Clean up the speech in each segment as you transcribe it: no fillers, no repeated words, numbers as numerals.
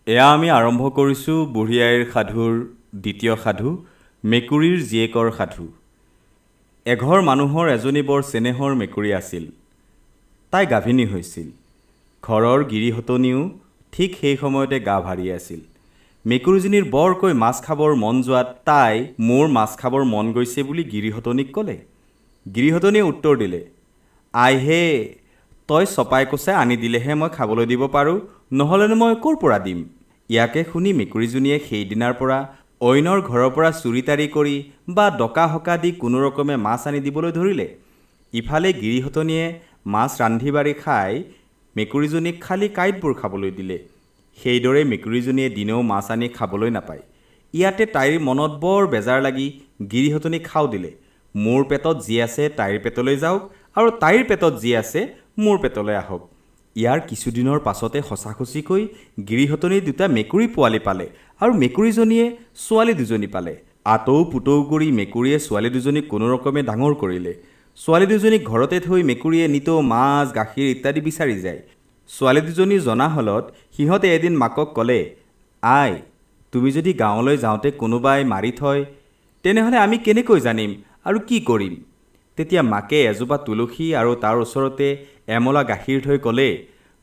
এয়া আমি আৰম্ভ কৰিছোঁ বুঢ়ী আইৰ সাধুৰ দ্বিতীয় সাধু, মেকুৰীৰ জীয়েকৰ সাধু। এঘৰ মানুহৰ এজনী বৰ চেনেহৰ মেকুৰী আছিল। তাই গাভিনী হৈছিল। ঘৰৰ গিৰিহঁতনীও ঠিক সেই সময়তে গা ভাৰি আছিল। মেকুৰীজনীৰ বৰকৈ মাছ খাবৰ মন যোৱাত তাই মোৰ মাছ খাবৰ মন গৈছে বুলি গিৰিহঁতনীক ক'লে। গিৰিহঁতনীয়ে উত্তৰ দিলে, আইহে, তই চপাই কচাই আনি দিলেহে মই খাবলৈ দিব পাৰোঁ, নহ'লেনো মই ক'ৰ পৰা দিম। ইয়াকে শুনি মেকুৰীজনীয়ে সেইদিনাৰ পৰা অইনৰ ঘৰৰ পৰা চুৰি তাৰি কৰি বা ডকা হকা দি কোনোৰকমে মাছ আনি দিবলৈ ধৰিলে। ইফালে গিৰিহঁতনীয়ে মাছ ৰান্ধি বাঢ়ি খাই মেকুৰীজনীক খালী কাঁইটবোৰ খাবলৈ দিলে। সেইদৰে মেকুৰীজনীয়ে দিনেও মাছ আনি খাবলৈ নাপায়। ইয়াতে তাইৰ মনত বৰ বেজাৰ লাগি গিৰিহঁতনীক খাও দিলে। মোৰ পেটত যি আছে তাইৰ পেটলৈ যাওক, আৰু তাইৰ পেটত যি আছে মোৰ পেটলৈ আহক। ইয়াৰ কিছুদিনৰ পাছতে সঁচাসঁচিকৈ গিৰিহঁতনীৰ দুটা মেকুৰী পোৱালি পালে, আৰু মেকুৰীজনীয়ে ছোৱালী দুজনী পালে। আতৌ পুতৌ কৰি মেকুৰীয়ে ছোৱালী দুজনীক কোনোৰকমে ডাঙৰ কৰিলে। ছোৱালী দুজনীক ঘৰতে থৈ মেকুৰীয়ে নিতৌ মাছ, গাখীৰ ইত্যাদি বিচাৰি যায়। ছোৱালী দুজনী জনা হ'লত সিহঁতে এদিন মাকক ক'লে, আই, তুমি যদি গাঁৱলৈ যাওঁতে কোনোবাই মাৰি থয়, তেনেহ'লে আমি কেনেকৈ জানিম আৰু কি কৰিম? তেতিয়া মাকে এজোপা তুলসী আৰু তাৰ ওচৰতে এমলা গাখীৰ থৈ ক'লে,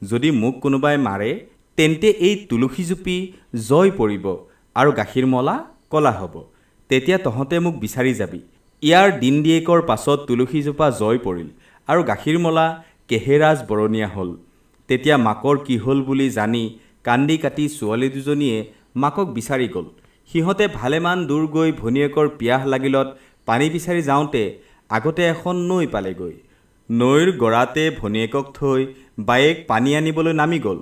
যদি মোক কোনোবাই মাৰে, তেন্তে এই তুলসী জুপি জয় পৰিব আৰু গাখীৰ মলা কলা হ'ব। তেতিয়া তহঁতে মোক বিচাৰি যাবি। ইয়াৰ দিন-দিয়েকৰ পাছত তুলসীজোপা জয় পৰিল আৰু গাখীৰ মলা কেহেৰাজ বৰণীয়া হ'ল। তেতিয়া মাকৰ কি হ'ল বুলি জানি কান্দি কাটি ছোৱালী দুজনীয়ে মাকক বিচাৰি গ'ল। সিহঁতে ভালেমান দূৰ গৈ ভনীয়েকৰ পিয়াহ লাগিলত পানী বিচাৰি যাওঁতে আগতে এখন নৈ পালেগৈ। নৈৰ গৰাতে ভনীয়েকক থৈ বায়েক পানী আনিবলৈ নামি গ'ল।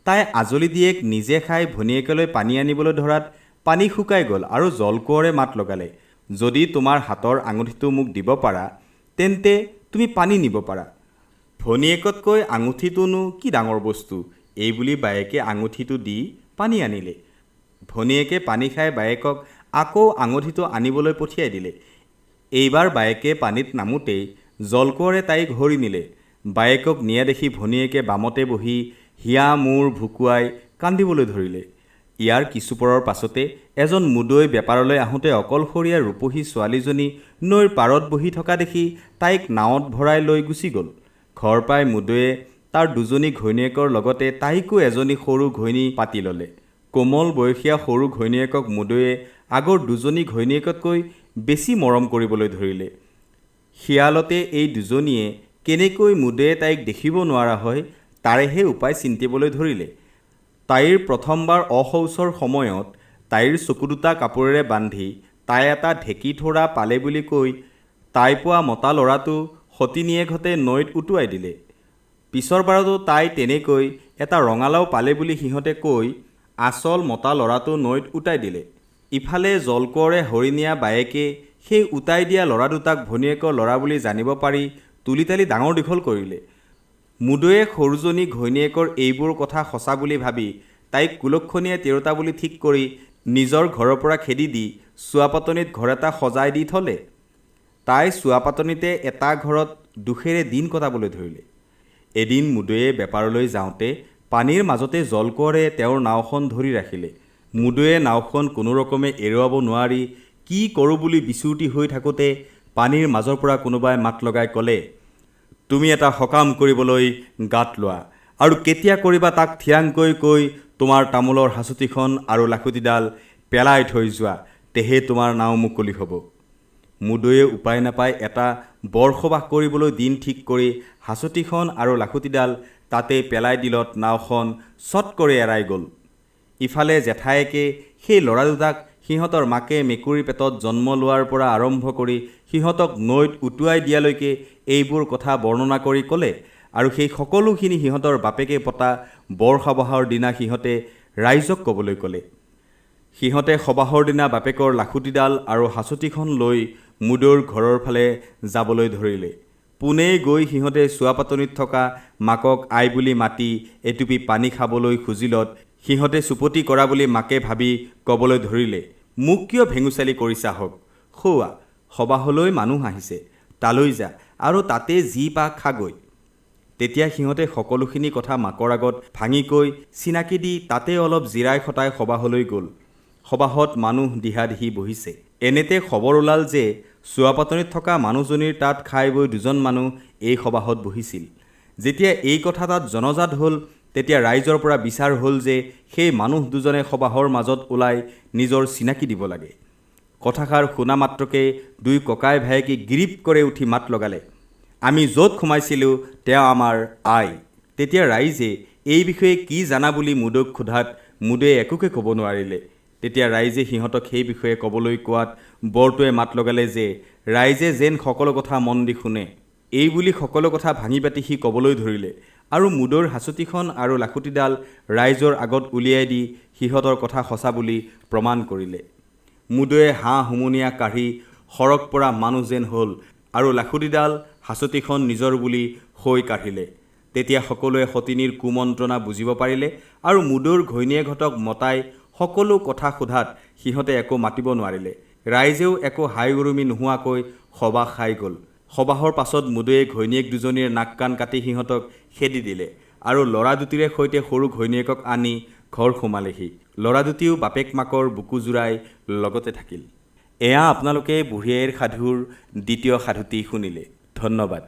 তাই আজলি দিয়েক নিজে খাই ভনীয়েকলৈ পানী আনিবলৈ ধৰাত পানী শুকাই গ'ল আৰু জলকোঁৱৰে মাত লগালে, যদি তোমাৰ হাতৰ আঙুঠিটো মোক দিব পাৰা, তেন্তে তুমি পানী নিব পাৰা। ভনীয়েকতকৈ আঙুঠিটোনো কি ডাঙৰ বস্তু, এই বুলি বায়েকে আঙুঠিটো দি পানী আনিলে। ভনীয়েকে পানী খাই বায়েকক আকৌ আঙুঠিটো আনিবলৈ পঠিয়াই দিলে। এইবাৰ বায়েকে পানীত নামোতেই জলকোঁৱৰে তাইক ধৰি নিলে। বায়েকক নিয়া দেখি ভনীয়েকে বামতে বহি হিয়া মূৰ ভুকুৱাই কান্দিবলৈ ধৰিলে। ইয়াৰ কিছুপৰৰ পাছতে এজন মুদৈ বেপাৰলৈ আহোঁতে অকলশৰীয়া ৰূপহী ছোৱালীজনী নৈৰ পাৰত বহি থকা দেখি তাইক নাৱত ভৰাই লৈ গুচি গ'ল। ঘৰ পাই মুদৈয়ে তাৰ দুজনী ঘৈণীয়েকৰ লগতে তাইকো এজনী সৰু ঘৈণী পাতি ল'লে। কোমল বয়সীয়া সৰু ঘৈণীয়েকক মুদৈয়ে আগৰ দুজনী ঘৈণীয়েকতকৈ বেছি মৰম কৰিবলৈ ধৰিলে। খিয়ালতে এই দুজনীয়ে কেনেকৈ মুদৈয়ে তাইক দেখিব নোৱাৰা হয় তাৰেহে উপায় চিন্তিবলৈ ধৰিলে। তাইৰ প্ৰথমবাৰ অশৌচৰ সময়ত তাইৰ চকু দুটা কাপোৰেৰে বান্ধি তাই এটা ঢেঁকী থোৰা পালে বুলি কৈ তাই পোৱা মতা ল'ৰাটো সতিনীয়েকহঁতে নৈত উটুৱাই দিলে। পিছৰ বাৰতো তাই তেনেকৈ এটা ৰঙালাও পালে বুলি সিহঁতে কৈ আচল মতা ল'ৰাটো নৈত উটাই দিলে। ইফালে জলকোঁৱৰে হৰি নিয়া বায়েকে সেই উটাই দিয়া ল'ৰা দুটাক ভনীয়েকৰ ল'ৰা বুলি জানিব পাৰি তুলি তালি ডাঙৰ দীঘল কৰিলে। মুদৈয়ে সৰুজনী ঘৈণীয়েকৰ এইবোৰ কথা সঁচা বুলি ভাবি তাইক কুলক্ষণীয়ে তিৰোতা বুলি ঠিক কৰি নিজৰ ঘৰৰ পৰা খেদি দি চুৱাপাতনিত ঘৰ এটা সজাই দি থ'লে। তাই চুৱাপাতনিতে এটা ঘৰত দুখেৰে দিন কটাবলৈ ধৰিলে। এদিন মুদৈয়ে বেপাৰলৈ যাওঁতে পানীৰ মাজতে জলকোঁৱৰে তেওঁৰ নাওখন ধৰি ৰাখিলে। মুদৈয়ে নাওখন কোনোৰকমে এৰুৱাব নোৱাৰি কি কৰোঁ বুলি বিচুৰ্তি হৈ থাকোঁতে পানীৰ মাজৰ পৰা কোনোবাই মাত লগাই ক'লে, তুমি এটা সকাম কৰিবলৈ গাত লোৱা, আৰু কেতিয়া কৰিবা তাক থিৰাংকৈ কৈ তোমাৰ তামোলৰ হাঁচতিখন আৰু লাখুটিডাল পেলাই থৈ যোৱা, তেহে তোমাৰ নাও মুকলি হ'ব। মুদৈয়ে উপায় নাপাই এটা বৰসবাহ কৰিবলৈ দিন ঠিক কৰি হাঁচতিখন আৰু লাখুটিডাল তাতে পেলাই দিলত নাওখন চট কৰি এৰাই গ'ল। ইফালে জেঠায়েকে সেই ল'ৰা দুটাক সিহঁতৰ মাকে মেকুৰীৰ পেটত জন্ম লোৱাৰ পৰা আৰম্ভ কৰি সিহঁতক নৈত উটুৱাই দিয়ালৈকে এইবোৰ কথা বৰ্ণনা কৰি ক'লে, আৰু সেই সকলোখিনি সিহঁতৰ বাপেকে পতা বৰসবাহৰ দিনা সিহঁতে ৰাইজক ক'বলৈ ক'লে। সিহঁতে সবাহৰ দিনা বাপেকৰ লাখুটিডাল আৰু হাঁচতিখন লৈ মুদৈৰ ঘৰৰ ফালে যাবলৈ ধৰিলে। পোনেই গৈ সিহঁতে চুৱাপাতনিত থকা মাকক আই বুলি মাতি এটুপি পানী খাবলৈ খুজিলত সিহঁতে চুপতি কৰা বুলি মাকে ভাবি ক'বলৈ ধৰিলে, মোক কিয় ভেঙুচালি কৰিছা হওক, সৌৱা সবাহলৈ মানুহ আহিছে, তালৈ যা আৰু তাতে যি পা খাগৈ। তেতিয়া সিহঁতে সকলোখিনি কথা মাকৰ আগত ভাঙি কৈ চিনাকি দি তাতে অলপ জিৰাই খটাই সবাহলৈ গ'ল। সবাহত মানুহ দিহাদিহি বহিছে। এনেতে খবৰ ওলাল যে চোৱাপাতনিত থকা মানুহজনীৰ তাত খাই বৈ দুজন মানুহ এই সবাহত বহিছিল। যেতিয়া এই কথা তাত জনজাত হ'ল, তেতিয়া ৰাইজৰ পৰা বিচাৰ হ'ল যে সেই মানুহ দুজনে সবাহৰ মাজত ওলাই নিজৰ চিনাকি দিব লাগে। কথাষাৰ শুনা মাত্ৰকে দুই ককাই ভায়েকে গিৰিপ কৰি উঠি মাত লগালে, আমি য'ত সোমাইছিলোঁ তেওঁ আমাৰ আই। তেতিয়া ৰাইজে এই বিষয়ে কি জানা বুলি মুদৈক সোধাত মুদৈয়ে একোকে ক'ব নোৱাৰিলে। তেতিয়া ৰাইজে সিহঁতক সেই বিষয়ে ক'বলৈ কোৱাত বৰটোৱে মাত লগালে যে ৰাইজে যেন সকলো কথা মন দি শুনে। এই বুলি সকলো কথা ভাঙি পাতি সি ক'বলৈ ধৰিলে আৰু মুদৈৰ হাঁচতিখন আৰু লাখুটিডাল ৰাইজৰ আগত উলিয়াই দি সিহঁতৰ কথা সঁচা বুলি প্ৰমাণ কৰিলে। মুদৈয়ে হাঁহ হুমুনিয়া কাঢ়ি সৰগ পৰা মানুহ যেন হ'ল আৰু লাখুটিডাল হাঁচতিখন নিজৰ বুলি হৈ কাঢ়িলে। তেতিয়া সকলোৱে সতিনীৰ কুমন্ত্ৰণা বুজিব পাৰিলে আৰু মুদৈৰ ঘৈণীয়েকহঁতক মতাই সকলো কথা সোধাত সিহঁতে একো মাতিব নোৱাৰিলে। ৰাইজেও একো হাই উৰুমি নোহোৱাকৈ সবাহ খাই গ'ল। সবাহৰ পাছত মুদৈয়ে ঘৈণীয়েক দুজনীৰ নাক কাণ কাটি সিহঁতক খেদি দিলে আৰু ল'ৰা দুটিৰে সৈতে সৰু ঘৈণীয়েকক আনি ঘৰ সোমালেহি। ল'ৰা দুটিও বাপেক মাকৰ বুকু জোৰাই লগতে থাকিল। এয়া আপোনালোকে বুঢ়ী আইৰ সাধুৰ দ্বিতীয় সাধুটি শুনিলে। ধন্যবাদ।